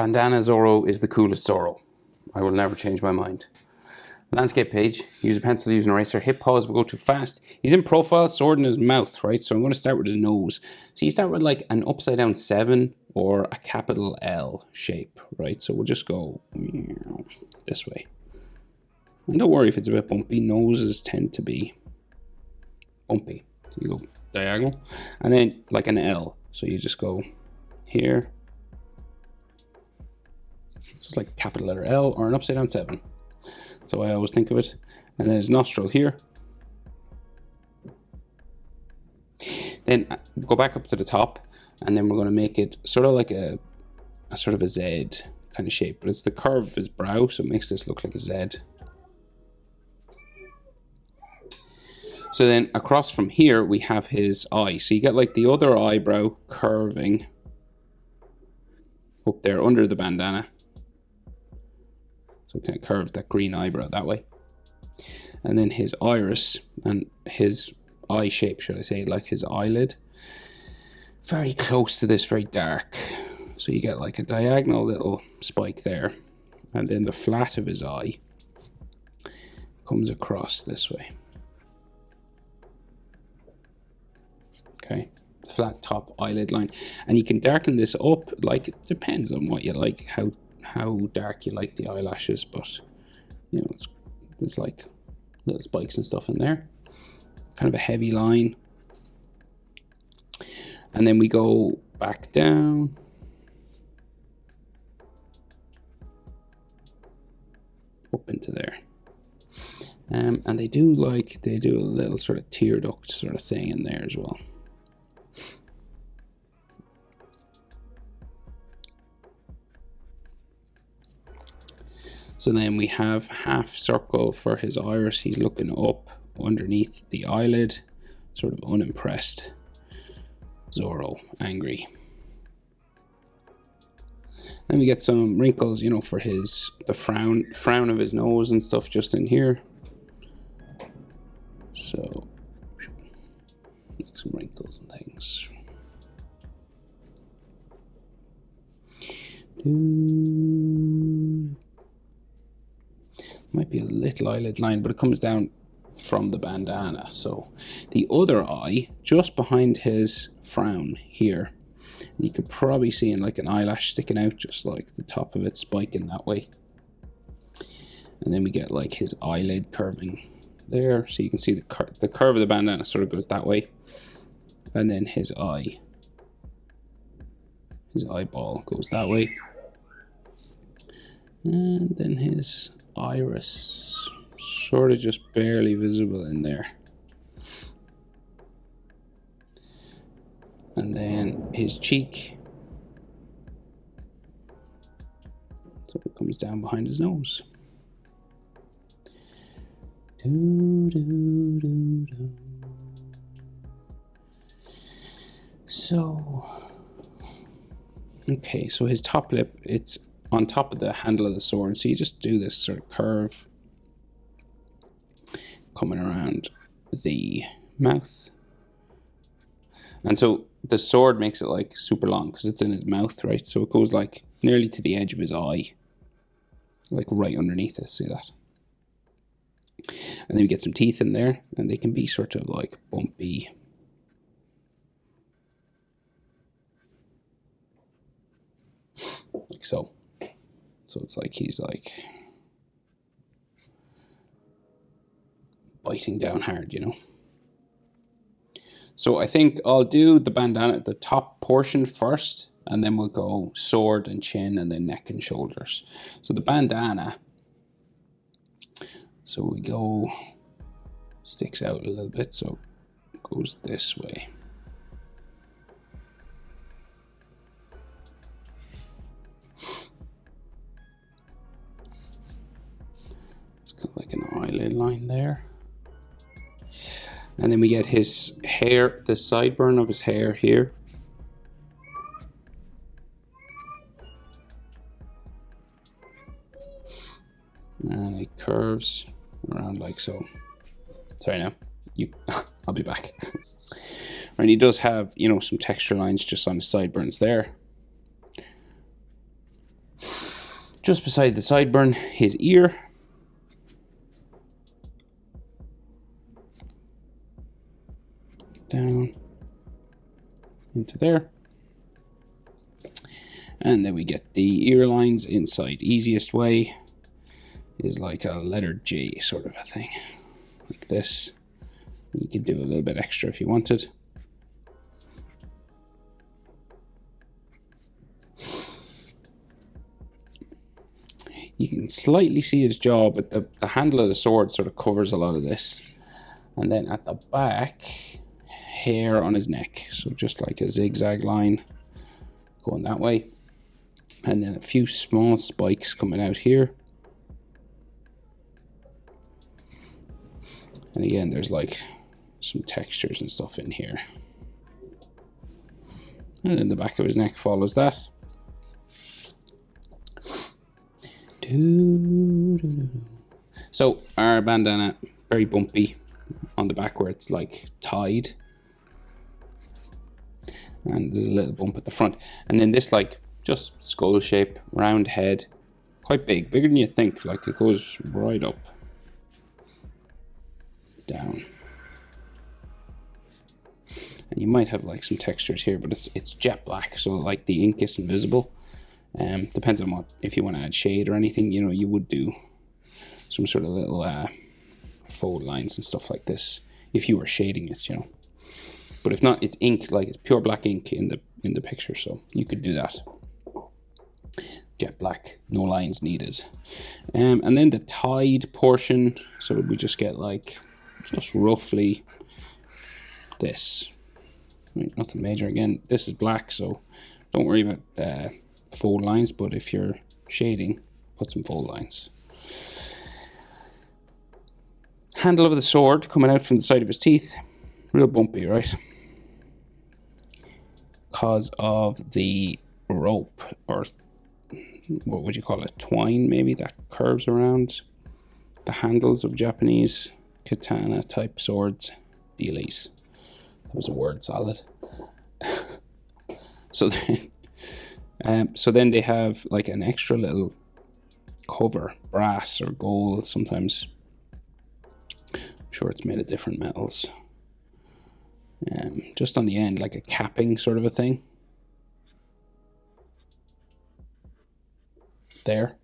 Bandana Zoro is the coolest Zoro. I will never change my mind. Landscape page, use a pencil, use an eraser, hit pause if we go too fast. He's in profile, sword in his mouth, right? So I'm going to start with his nose. So you start with like an upside down 7 or a capital L shape, right? So we'll just go this way. And don't worry if it's a bit bumpy, noses tend to be bumpy. So you go diagonal, and then like an L. So you just go here. So it's like a capital letter L or an upside down 7. That's how I always think of it. And then his nostril here. Then go back up to the top, and then we're going to make it sort of like a sort of a Z kind of shape, but it's the curve of his brow, so it makes this look like a Z. So then across from here we have his eye. So you get like the other eyebrow curving up there under the bandana. So it kind of curves that green eyebrow that way. And then his iris and his eye shape, should I say, like his eyelid. Very close to this, very dark. So you get like a diagonal little spike there. And then the flat of his eye comes across this way. Okay, flat top eyelid line. And you can darken this up, like it depends on what you like, how dark you like the eyelashes, but you know, there's like little spikes and stuff in there. Kind of a heavy line. And then we go back down. Up into there. And they do a little sort of tear duct sort of thing in there as well. So then we have half circle for his iris. He's looking up underneath the eyelid, sort of unimpressed. Zoro, angry. Then we get some wrinkles, you know, for the frown of his nose and stuff just in here. So, like some wrinkles and things. Might be a little eyelid line, but it comes down from the bandana. So the other eye, just behind his frown here, and you could probably see in like an eyelash sticking out, just like the top of it spiking that way. And then we get like his eyelid curving there, so you can see the curve of the bandana sort of goes that way. And then his eyeball goes that way. And then his iris, sort of just barely visible in there. And then his cheek sort of comes down behind his nose. So, okay, so his top lip, it's on top of the handle of the sword, so you just do this sort of curve coming around the mouth. And so the sword makes it like super long because it's in his mouth, right? So it goes like nearly to the edge of his eye, like right underneath it, see that? And then we get some teeth in there, and they can be sort of like bumpy. Like so. So it's like he's like biting down hard, you know. So I think I'll do the bandana at the top portion first, and then we'll go sword and chin, and then neck and shoulders. So the bandana, so we go, sticks out a little bit, so it goes this way. It's got like an eyelid line there. And then we get his hair, the sideburn of his hair here. And it curves around like so. Sorry now, I'll be back. And he does have, you know, some texture lines just on his sideburns there. Just beside the sideburn, his ear. Down into there. And then we get the ear lines inside. Easiest way is like a letter J sort of a thing. Like this. You could do a little bit extra if you wanted. You can slightly see his jaw, but the handle of the sword sort of covers a lot of this. And then at the back, hair on his neck. So just like a zigzag line going that way. And then a few small spikes coming out here. And again, there's like some textures and stuff in here. And then the back of his neck follows that. So our bandana, very bumpy on the back where it's like tied. And there's a little bump at the front. And then this like just skull shape, round head, quite big, bigger than you think. Like it goes right up, down. And you might have like some textures here, but it's jet black, so like the ink isn't visible. Depends on what, if you want to add shade or anything, you know, you would do some sort of little fold lines and stuff like this if you were shading it, you know. But if not, it's ink, like it's pure black ink in the picture, so you could do that. Jet black, no lines needed. And then the tied portion, so we just get like just roughly this. Right, nothing major. Again, this is black, so don't worry about fold lines, but if you're shading, put some fold lines. Handle of the sword coming out from the side of his teeth, real bumpy, right? Because of the rope, or what would you call it, twine maybe, that curves around the handles of Japanese katana type swords, dealies. That was a word salad. So then they have like an extra little cover, brass or gold sometimes. I'm sure it's made of different metals. Just on the end, like a capping sort of a thing. There.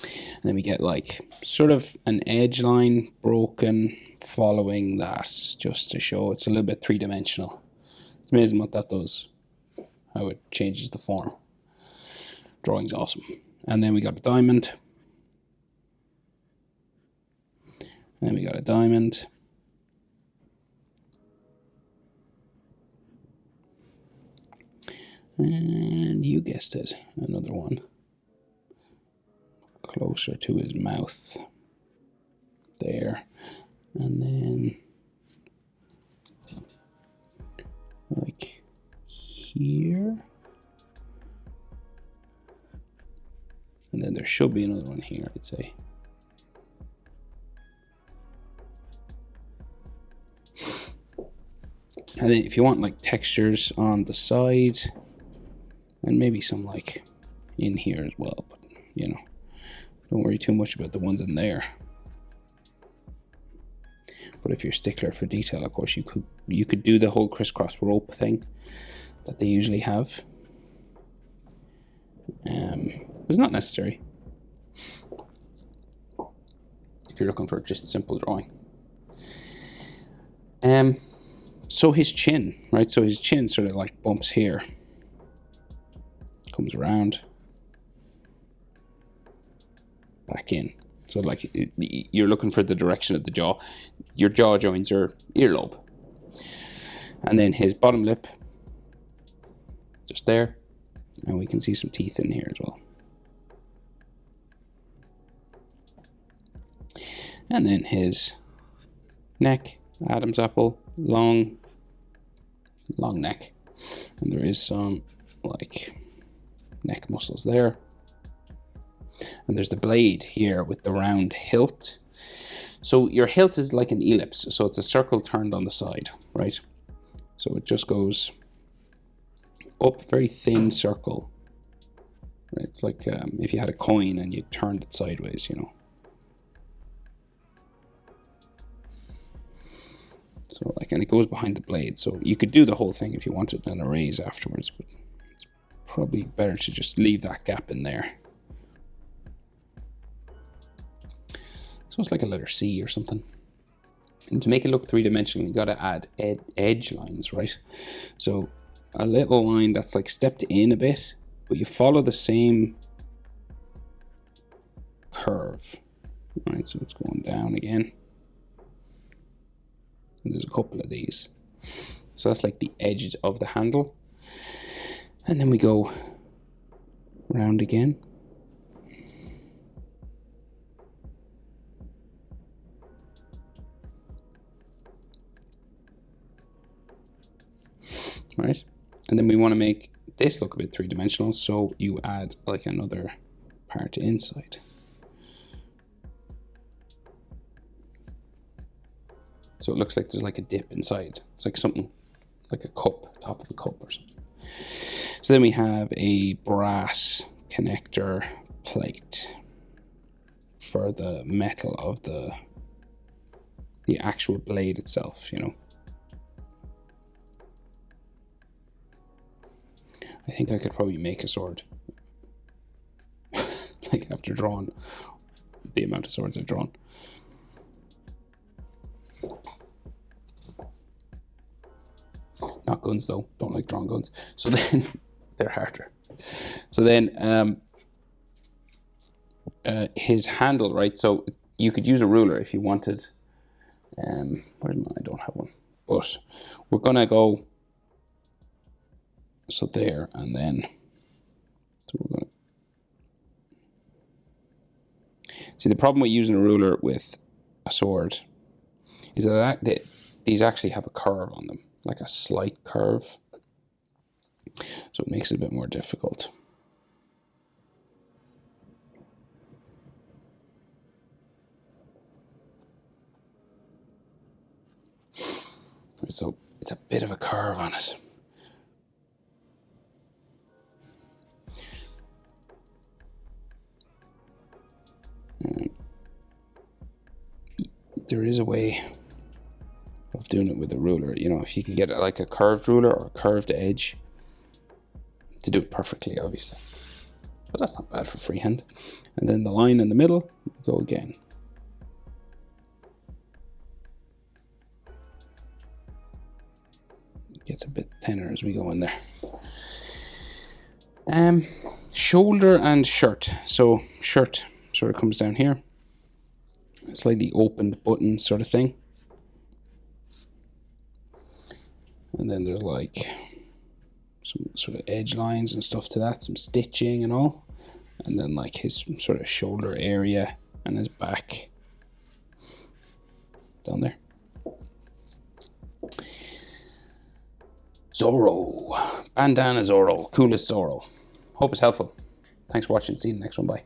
And then we get like sort of an edge line broken following that, just to show it's a little bit three-dimensional. It's amazing what that does, how it changes the form. Drawing's awesome. And then we got a diamond. And then we got a diamond. And you guessed it, another one. Closer to his mouth. There. And then like here. And then there should be another one here, I'd say. And then if you want like textures on the side, and maybe some like in here as well, but you know, don't worry too much about the ones in there. But if you're a stickler for detail, of course, you could do the whole crisscross rope thing that they usually have. But it's not necessary if you're looking for just a simple drawing. So his chin, right? So his chin sort of like bumps here, comes around, back in. So like you're looking for the direction of the jaw. Your jaw joins your earlobe. And then his bottom lip, just there. And we can see some teeth in here as well. And then his neck, Adam's apple, long neck. And there is some like neck muscles there. And there's the blade here with the round hilt. So your hilt is like an ellipse, so it's a circle turned on the side, right? So it just goes up, very thin circle, Right? It's like if you had a coin and you turned it sideways, you know. So like, and it goes behind the blade. So you could do the whole thing if you wanted and erase afterwards, but it's probably better to just leave that gap in there. So it's like a letter C or something. And to make it look three-dimensional, you got to add edge lines, right? So a little line that's like stepped in a bit, but you follow the same curve, right? So it's going down again. And there's a couple of these. So that's like the edge of the handle. And then we go round again. Right? And then we want to make this look a bit three-dimensional, so you add like another part inside. So it looks like there's like a dip inside. It's like something, like a cup, top of a cup or something. So then we have a brass connector plate for the metal of the actual blade itself, you know. I think I could probably make a sword. Like after drawing the amount of swords I've drawn. Not guns though, don't like drawing guns. So then, they're harder. So then, his handle, right? So you could use a ruler if you wanted. Where's mine? I don't have one. But we're gonna go, so there, and then, so we're gonna, see the problem with using a ruler with a sword is that these actually have a curve on them, like a slight curve. So it makes it a bit more difficult. So it's a bit of a curve on it. There is a way of doing it with a ruler, you know, if you can get like a curved ruler or a curved edge to do it perfectly, obviously. But that's not bad for freehand. And then the line in the middle, go again. It gets a bit thinner as we go in there. Shoulder and shirt. So shirt sort of comes down here. A slightly opened button sort of thing. And then there's like some sort of edge lines and stuff to that, some stitching and all. And then like his sort of shoulder area and his back down there. Zoro. Bandana Zoro. Coolest Zoro. Hope it's helpful. Thanks for watching. See you in the next one. Bye.